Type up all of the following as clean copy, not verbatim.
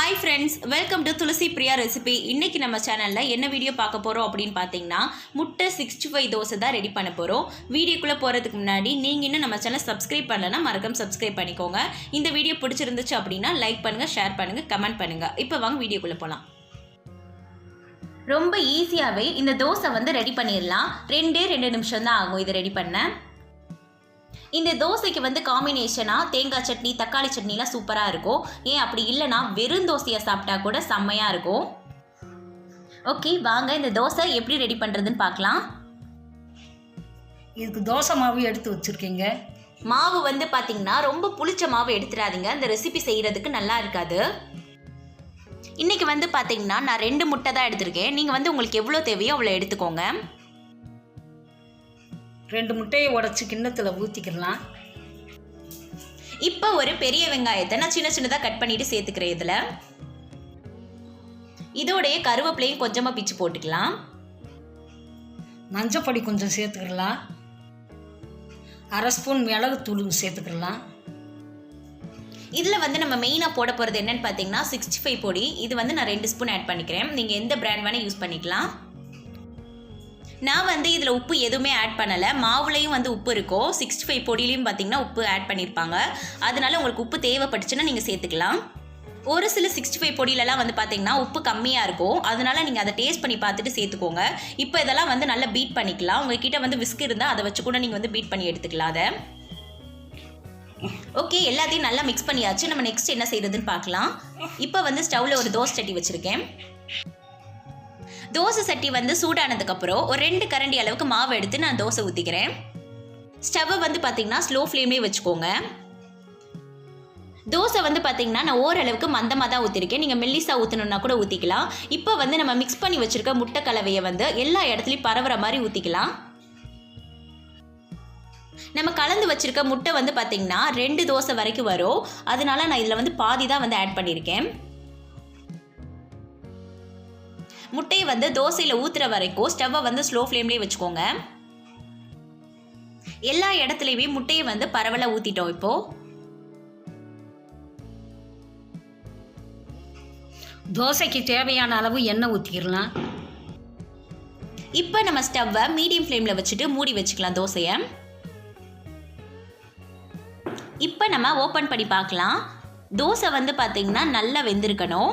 Hi friends, welcome to Tulsi Priya Recipe. இன்னைக்கு நம்ம சேனல்ல என்ன வீடியோ பார்க்க போறோம் அப்படினு பாத்தீங்கன்னா முட்டை 65 தோசை தான் ரெடி பண்ண போறோம். வீடியோக்குள்ள போறதுக்கு முன்னாடி நீங்க இன்னும் நம்ம சேனலை சப்ஸ்கிரைப் பண்ணலனா மறக்காம சப்ஸ்கிரைப் பண்ணிக்கோங்க. இந்த வீடியோ பிடிச்சிருந்துச்சு அப்படினா லைக் பண்ணுங்க, ஷேர் பண்ணுங்க, கமெண்ட் பண்ணுங்க. இப்போ வாங்க வீடியோக்குள்ள போலாம். ரொம்ப ஈஸியாவே இந்த தோசை வந்து ரெடி பண்ணிரலாம். 2 நிமிஷம் தான் ஆகும் இது ரெடி பண்ண. இந்த தோசைக்கு வந்து காம்பினேஷனா தேங்காய் சட்னி, தக்காளி சட்னிலாம் சூப்பரா இருக்கும். ஏன் அப்படி இல்லனா வெறும் தோசையை சாப்பிட்டா கூட செம்மையா இருக்கும். ஓகே, வாங்க இந்த தோசை எப்படி ரெடி பண்றதுன்னு பார்க்கலாம். இதுக்கு தோசை மாவு எடுத்து வச்சிருக்கீங்க. மாவு வந்து பாத்தீங்கன்னா ரொம்ப புளிச்ச மாவு எடுத்துறாதீங்க. இந்த ரெசிபி செய்யறதுக்கு நல்லா இருக்காது. இன்னைக்கு வந்து பாத்தீங்கன்னா நான் 2 முட்டை தான் எடுத்திருக்கேன். நீங்க வந்து உங்களுக்கு எவ்வளவு தேவையோ அவ்வளவு எடுத்துக்கோங்க. 2 முட்டையை உடைச்சு கிண்ணத்துல ஊத்திக்கலாம். இப்போ ஒரு பெரிய வெங்காயத்தை நான் சின்னதா கட் பண்ணிட்டு சேர்த்துக்கிறேன். இதுல இதோடைய கருவேப்பிலையும் கொஞ்சமா பிச்சு போட்டுக்கலாம். மஞ்சள் பொடி கொஞ்சம் சேர்த்துக்கலாம். 1/2 ஸ்பூன் மிளகு தூள் சேர்த்துக்கலாம். இதில் வந்து நம்ம மெயினாக போட போகிறது என்னன்னு பார்த்தீங்கன்னா 65 பொடி. இது வந்து நான் 2 ஸ்பூன் ஆட் பண்ணிக்கிறேன். நீங்கள் எந்த பிராண்ட் வேணால் யூஸ் பண்ணிக்கலாம். நான் வந்து இதில் உப்பு எதுவுமே ஆட் பண்ணலை. மாவுலையும் வந்து உப்பு இருக்கும். 65 பொடியிலையும் பார்த்தீங்கன்னா உப்பு ஆட் பண்ணியிருப்பாங்க. அதனால உங்களுக்கு உப்பு தேவைப்பட்டுச்சுன்னா நீங்கள் சேர்த்துக்கலாம். ஒரு சில 65 பொடியிலலாம் வந்து பார்த்தீங்கன்னா உப்பு கம்மியாக இருக்கும். அதனால நீங்கள் அதை டேஸ்ட் பண்ணி பார்த்துட்டு சேர்த்துக்கோங்க. இப்போ இதெல்லாம் வந்து நல்லா பீட் பண்ணிக்கலாம். உங்ககிட்ட வந்து விஸ்க் இருந்தால் அதை வச்சு கூட நீங்கள் வந்து பீட் பண்ணி எடுத்துக்கலாம் அதை. ஓகே, எல்லாத்தையும் நல்லா மிக்ஸ் பண்ணியாச்சு. நம்ம நெக்ஸ்ட் என்ன செய்யறதுன்னு பார்க்கலாம். இப்போ வந்து ஸ்டவ்ல ஒரு தோசை சட்டி வச்சிருக்கேன். தோசை சட்டி வந்து சூடானதுக்கப்புறம் ஒரு 2 கரண்டி அளவுக்கு மாவு எடுத்து நான் தோசை ஊற்றிக்கிறேன். ஸ்டவ்வை வந்து பார்த்தீங்கன்னா ஸ்லோ ஃப்ளேம்லேயே வச்சுக்கோங்க. தோசை வந்து பார்த்தீங்கன்னா நான் ஓரளவுக்கு மந்தமாக தான் ஊற்றிருக்கேன். நீங்கள் மெல்லிசா ஊற்றணுன்னா கூட ஊற்றிக்கலாம். இப்போ வந்து நம்ம மிக்ஸ் பண்ணி வச்சுருக்க முட்டை கலவையை வந்து எல்லா இடத்துலையும் பரவுற மாதிரி ஊற்றிக்கலாம். நம்ம கலந்து வச்சிருக்க முட்டை வந்து பார்த்தீங்கன்னா 2 தோசை வரைக்கும் வரும். அதனால நான் இதில் வந்து பாதி தான் வந்து ஆட் பண்ணியிருக்கேன். முட்டையை வந்து தோசையில் ஊற்றுற வரைக்கும் ஸ்டவ்வை வந்து ஸ்லோ ஃப்ளேம்லேயே வச்சுக்கோங்க. எல்லா இடத்துலையுமே முட்டையை வந்து பரவலாக ஊற்றிட்டோம். இப்போ தோசைக்கு தேவையான அளவு எண்ணெய் ஊற்றிக்கலாம். இப்போ நம்ம ஸ்டவ்வை மீடியம் ஃப்ளேமில் வச்சுட்டு மூடி வச்சுக்கலாம் தோசையை. இப்போ நம்ம ஓப்பன் பண்ணி பார்க்கலாம். தோசை வந்து பார்த்தீங்கன்னா நல்லா வெந்திருக்கணும்.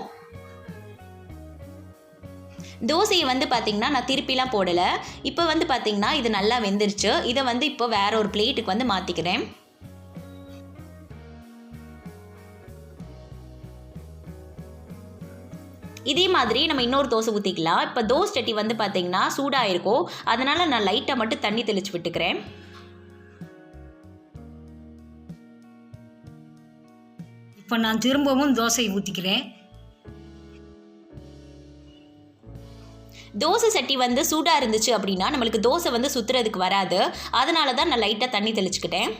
தோசையை வந்து பார்த்தீங்கன்னா நான் திருப்பிலாம் போடலை. இப்போ வந்து பார்த்தீங்கன்னா இது நல்லா வெந்துருச்சு. இதை வந்து இப்போ வேற ஒரு பிளேட்டுக்கு வந்து மாற்றிக்கிறேன். இதே மாதிரி நம்ம இன்னொரு தோசை ஊற்றிக்கலாம். இப்போ தோசை சட்டி வந்து பார்த்தீங்கன்னா சூடாக இருக்கும். அதனால் நான் லைட்டாக மட்டும் தண்ணி தெளித்து விட்டுக்கிறேன். இப்போ நான் திரும்பவும் தோசை ஊற்றிக்கிறேன். தோசை சட்டி வந்து சூடாக இருந்துச்சு அப்படின்னா நம்மளுக்கு தோசை வந்து சுற்றுறதுக்கு வராது. அதனால தான் நான் லைட்டாக தண்ணி தெளிச்சுக்கிட்டேன்.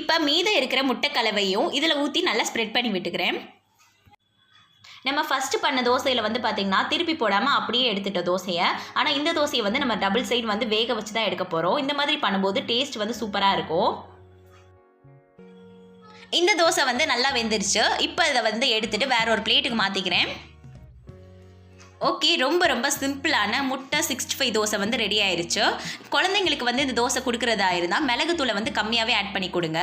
இப்போ மீதம் இருக்கிற முட்டை கலவையும் இதில் ஊற்றி நல்லா ஸ்ப்ரெட் பண்ணி விட்டுக்கிறேன். நம்ம ஃபஸ்ட்டு பண்ண தோசையில் வந்து பார்த்திங்கன்னா திருப்பி போடாமல் அப்படியே எடுத்துட்டோம் தோசையை. ஆனால் இந்த தோசையை வந்து நம்ம டபுள் சைடு வந்து வேக வச்சு தான் எடுக்க போகிறோம். இந்த மாதிரி பண்ணும்போது டேஸ்ட் வந்து சூப்பராக இருக்கும். இந்த தோசை வந்து நல்லா வெந்துருச்சு. இப்போ இதை வந்து எடுத்துகிட்டு வேற ஒரு பிளேட்டுக்கு மாற்றிக்கிறேன். ஓகே, ரொம்ப சிம்பிளான முட்டை 65 தோசை வந்து ரெடி ஆயிடுச்சு. குழந்தைங்களுக்கு வந்து இந்த தோசை கொடுக்குறதா இருந்தால் மிளகுத்தூளை வந்து கம்மியாகவே ஆட் பண்ணி கொடுங்க.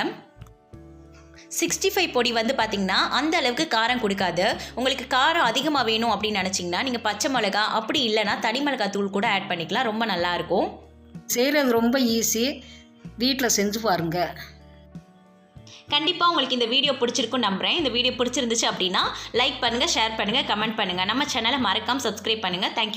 65 பொடி வந்து பார்த்திங்கன்னா அந்த அளவுக்கு காரம் கொடுக்காது. உங்களுக்கு காரம் அதிகமாக வேணும் அப்படின்னு நினச்சிங்கன்னா நீங்கள் பச்சை மிளகா, அப்படி இல்லைனா தனி மிளகாய் தூள் கூட ஆட் பண்ணிக்கலாம். ரொம்ப நல்லாயிருக்கும். செய்கிறது ரொம்ப ஈஸி. வீட்டில் செஞ்சு பாருங்கள். கண்டிப்பாக உங்களுக்கு இந்த வீடியோ பிடிச்சிருக்கும் நம்புகிறேன். இந்த வீடியோ பிடிச்சிருந்துச்சு அப்படின்னா லைக் பண்ணுங்கள், ஷேர் பண்ணுங்கள், கமெண்ட் பண்ணுங்கள். நம்ம சேனலை மறக்காமல் சப்ஸ்கிரைப் பண்ணுங்கள். தேங்க்யூ.